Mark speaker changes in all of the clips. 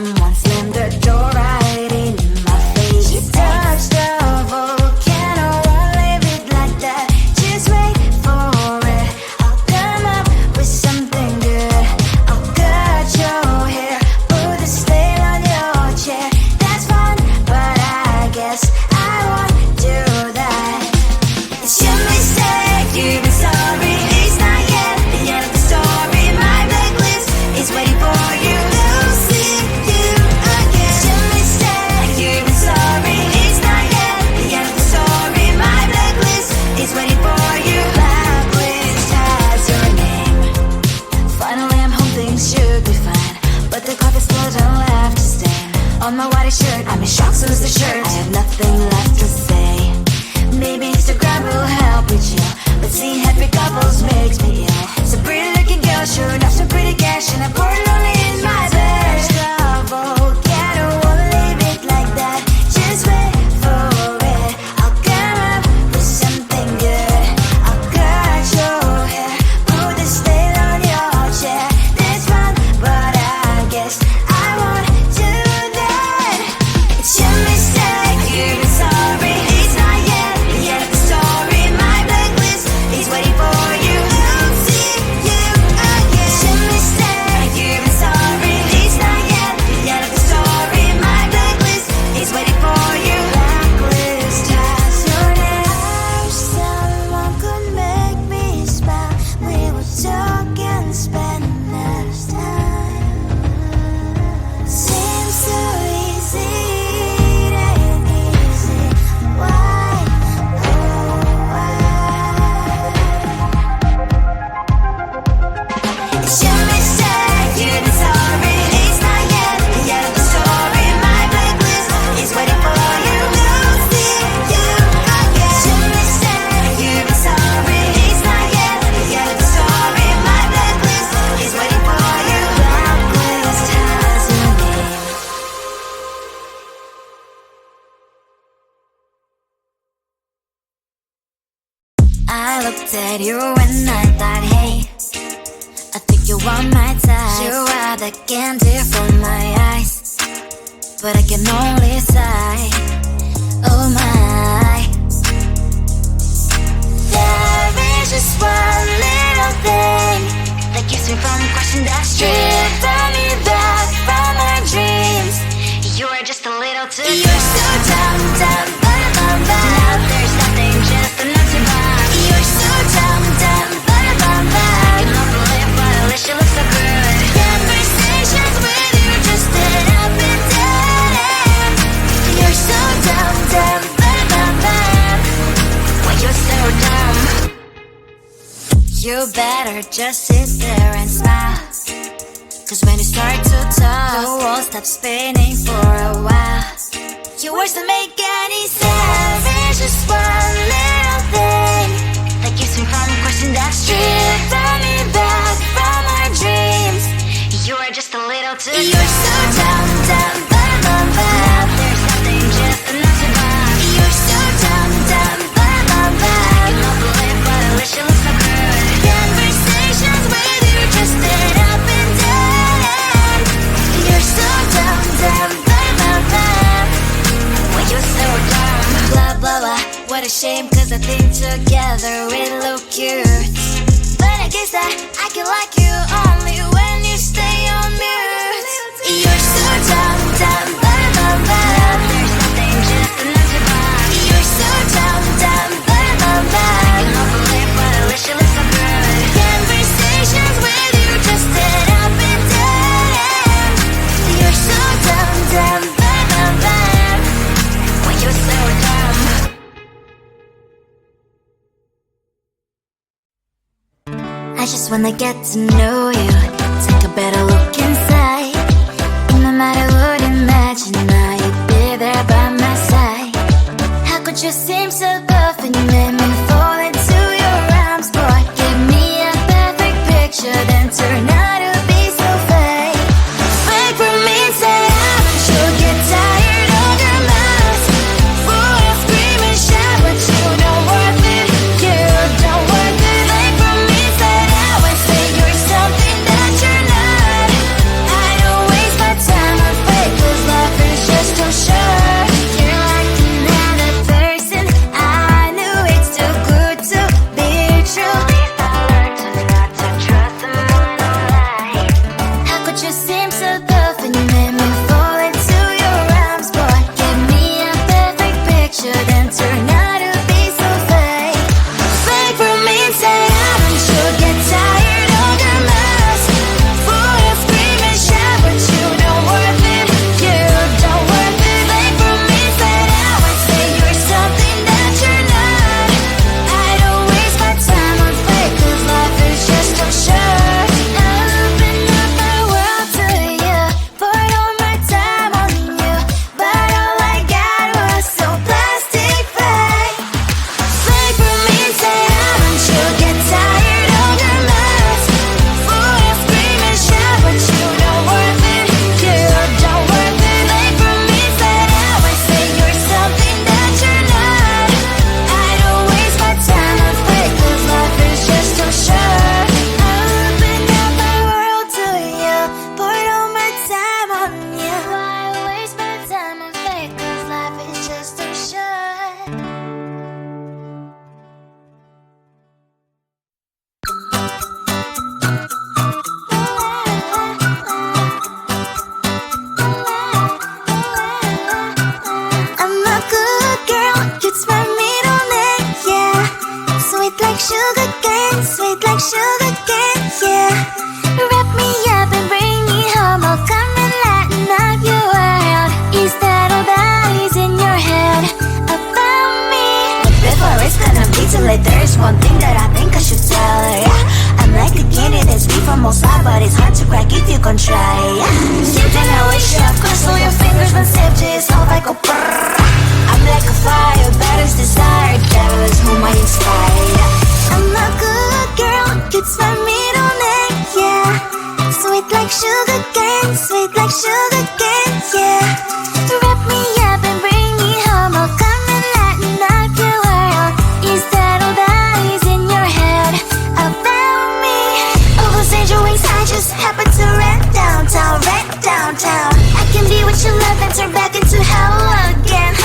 Speaker 1: someone slammed the door right in my face. She touched the volcano, won't leave it like that. Just wait for it. I'll come up with something good. I'll cut your hair, put a stain on your chair. That's fun, but I guess I won't do that. It's your mistake, you've been sorry. It's not yet the end of the story. My blacklist is waiting for you. I'll see you again. It's your mistake, you've been sorry. It's not yet the end of the story. My blacklist is waiting for you. Blacklist has your name. Finally I'm home, things should be fine, but the carpet's still don't left to stain. On my white shirt, I'm in shock, so is the shirt. I have nothing left to say. Maybe Instagram will help me chill, but seeing happy couples makes me ill. Some pretty looking girl showing off some pretty cash, and I'm pouring lonely in my bed. Volcano, won't leave it like that. Just wait for it. I'll come up with something good. I'll cut your hair, put the stain on your chair. That's fun, but I guess I won't do that. It's your mistake, you've been sorry. It's not yet the end of the story. My blacklist is waiting for you. I'll see you again. It's your mistake, you've been sorry. It's not yet the end of the story. My blacklist is waiting for you. Blacklist has your name. I wish someone could make me smile. We would talk and spend less time. Seems so easy, it ain't easy. Why, oh why? It's your mistake, you've been sorry. It's not yet the end of the story. My blacklist is waiting for you. I'll see you again. It's your mistake, you've been sorry. It's not yet the end of the story. My blacklist is waiting for you. Blacklist has your name. I looked at you and I thought, hey, I think you want my type. You are the candy from my eyes, but I can only sigh. Oh my. There is just one little thing that keeps me from crossing that street. Drive me back from my dreams. You are just a little too good. You're so dumb, dumb, bum, now there's nothing, just enough to buy. You're so dumb, dumb, bum, I cannot believe what I wish you look so good. Conversations with you just end up in dead end. You're so dumb, dumb, bum, when you're so dumb. You better just sit there and smile, 'cause when you start to talk, the world stops spinning for a while. Your words don't make any sense. There's just one little thing that keeps me from crossing that street. Drive me back from our dreams. You are just a little too good. You're so dumb, dumb, bum, there's nothing, just enough to buy. You're so dumb, dumb, bum, I cannot believe what I wish you look so good. Conversations with you just end up in dead end. You're so dumb, dumb, when you're so dumb. Blah, blah, blah, what a shame, 'cause I think together we look cute. But I guess that I can like you only when you stay on mute. You're so dumb, dumb, there's nothing, just enough to buy. You're so dumb, dumb, I cannot believe what I wish you look so good. Conversations with you just end up in dead end. You're so dumb, dumb, when you're so dumb. I just wanna get to know you, take a better look inside. No matter what, imagine I'd be there by my side. How could you seem so perfect, you made me fall into your arms, boy. Give me a perfect picture, then turn out to be so fake. Fake for me, say you'll get tired of your mouth. Full of scream and shout, but you don't worth it, you don't worth it. Fake for me, say and say you're something that you're not. I don't waste my time on fake. like sugar cane, yeah. Wrap me up and bring me home. Oh, come and lighten up your world. Is that all that is in your head about me? Before it's gonna be too late, there's one thing that I think I should tell her, yeah. I'm like a candy that's sweet from most high, but it's hard to crack if you can try, yeah. Something I wish you have crossed all your fingers when safety is how I go brrrr. I'm like a fire, battles desire, devil is whom I inspire, yeah. I'm a good girl, it's my middle name, yeah. Sweet like sugar cane, sweet like sugar cane, yeah. Wrap me up and bring me home. Oh, come and lighten up your world. Is that all that is in your head about me? Overstand your wings, I just happen to rent downtown, I can be what you love and turn back into hell again,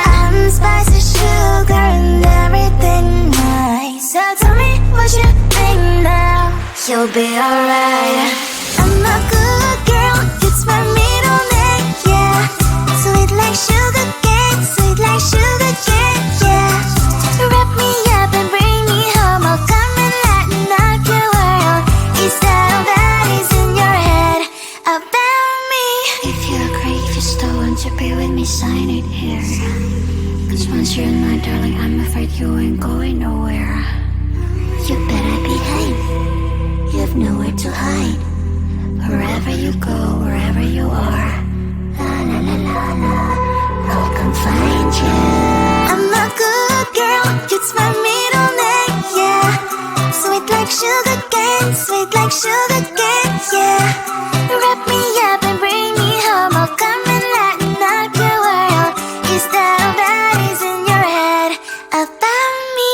Speaker 1: I'm spicy sugar and everything nice. So tell me what you think now. You'll be alright. I'm a good girl, it's my middle name, yeah. Sweet like sugar cane, sweet like sugar cane, yeah. Wrap me up and bring me home. Oh, come and lighten up your world. Is that all that is in your head about me? If you agree, just don't want to be with me, sign it here. Cause once you're in my darling, I'm afraid you ain't going nowhere. You better behave, you have nowhere to hide. Wherever you go, wherever you are, la la la la la, I'll come find you. I'm a good girl, it's my middle name, yeah. Sweet like sugar cane, sweet like sugar cane, yeah. Wrap me up and bring me home. Oh, come and lighten up your world. Is that all that is in your head about me?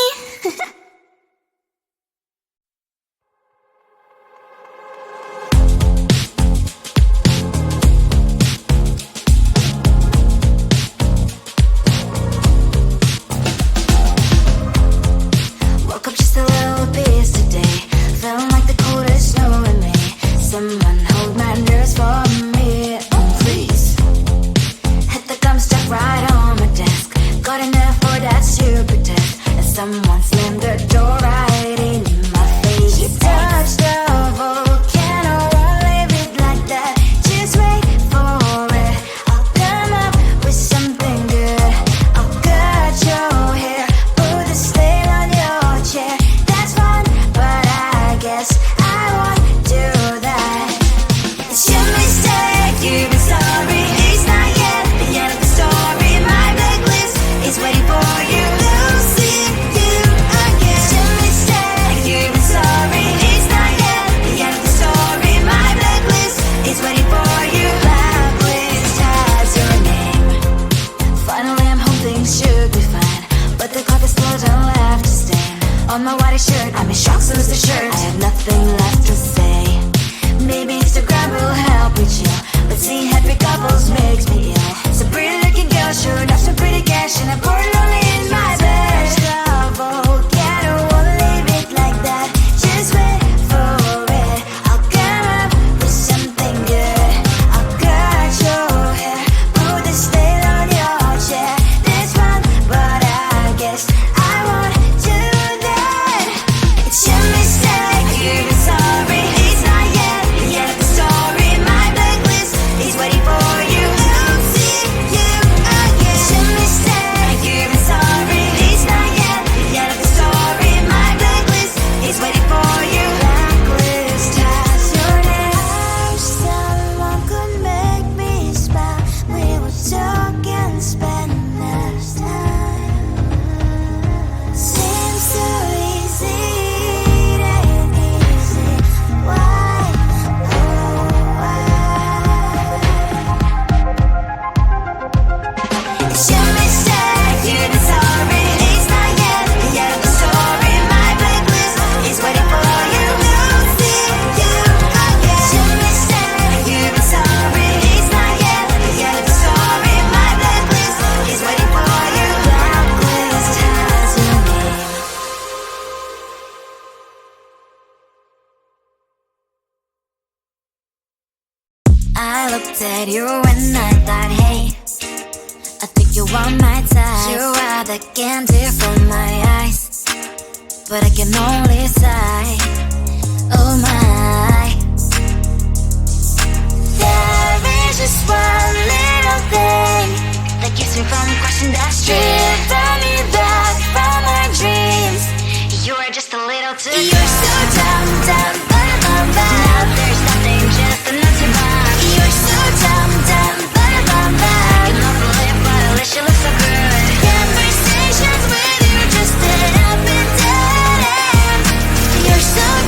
Speaker 1: Woke up just a little pissed today. Feeling like the coldest snow in me. Someone hold my nerves for me, please. Hit the gum stuck right on my desk. Got enough for that stupid test. And someone slammed the door right in my face. You touched the volcano, won't leave it like that. Just wait for it. I'll come up with something good. I'll cut your hair, put the stain on your chair. That's fun, but I guess I won't do that. It's your mistake, you've been sorry. It's not yet the end of the story. My blacklist is waiting for you. Losing you again. It's your mistake, you've been sorry. It's not yet the end of the story. My blacklist is waiting for you. Blacklist has your name. Finally I'm home, things should be fine, but the clock is still don't left to stain. On my white shirt, I'm in shock, so is the shirt. I have nothing left to say. Maybe Instagram will help me chill, but seeing happy couples makes me ill. Some pretty looking girl showed up some pretty cash, and I'm pouring lonely in my bed. Volcano, won't leave it like that. Just wait for it. I'll come up with something good. I'll cut your hair, put the stain on your chair. That's fun, but I guess I won't do that. It's your mistake, you've been sorry. It's not yet the end of the story. My blacklist is waiting for you. Losing you again. It's your mistake, you've been sorry. It's not yet the end of the story. My blacklist is waiting for you. Blacklist has your name. I wish someone could make me smile. We would talk and spend less time. Seems so easy, it ain't easy. Why, oh why? It's your mistake, you've been sorry. It's not yet the end of the story. My blacklist is waiting for you. Losing you again. It's your mistake, you've been sorry. It's not yet the end of the story. My blacklist is waiting for you. Blacklist has your name. I looked at you and I thought, hey, I think you want my type. You are the candy from my eyes, but I can only sigh.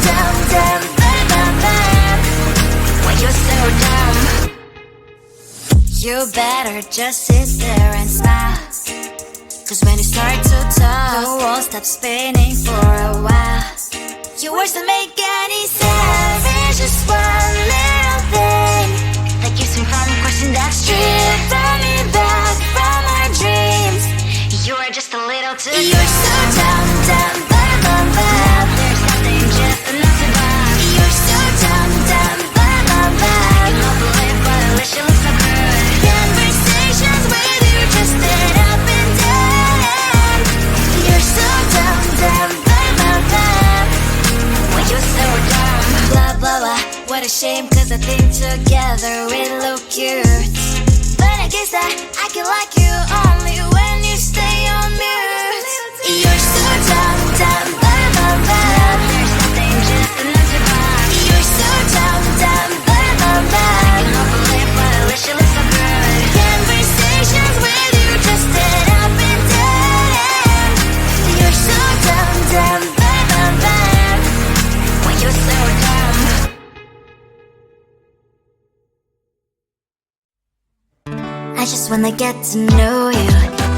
Speaker 1: dumb, dumb, bam, bam, bam. Why you're so dumb? You better just sit there and smile, 'cause when you start to talk, the world stops spinning for a while. Your words don't make any sense. It's just one little thing that keeps me from crossing that street. Bring me back from our dreams. You are just a little too dumb. You're so dumb, dumb, bam, bam, bam. There's nothing just enough to buy. You're so dumb, dumb, bam, bam, bam. You don't believe, but at least you look so good. Conversations with you just end up in dead. You're so dumb, dumb, bam, bam, bam. Why you're so dumb? Blah, blah, blah. What a shame, 'cause I think together we look cute. But I guess that I can like you only when you stay on mute. You're so dumb, dumb, bam, bam, bam. There's nothing just enough to buy. You're so dumb, dumb, bam, bam, bam. You don't believe, but at least you look so good. Conversations with you just end up in dead end. You're so dumb, dumb, bam, bam, bam. Why you're so dumb? I just wanna get to know you,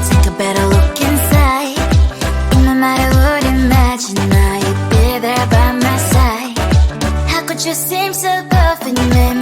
Speaker 1: take a better look inside. In my mind I would imagine now you'd be there by my side. How could you seem so good when you made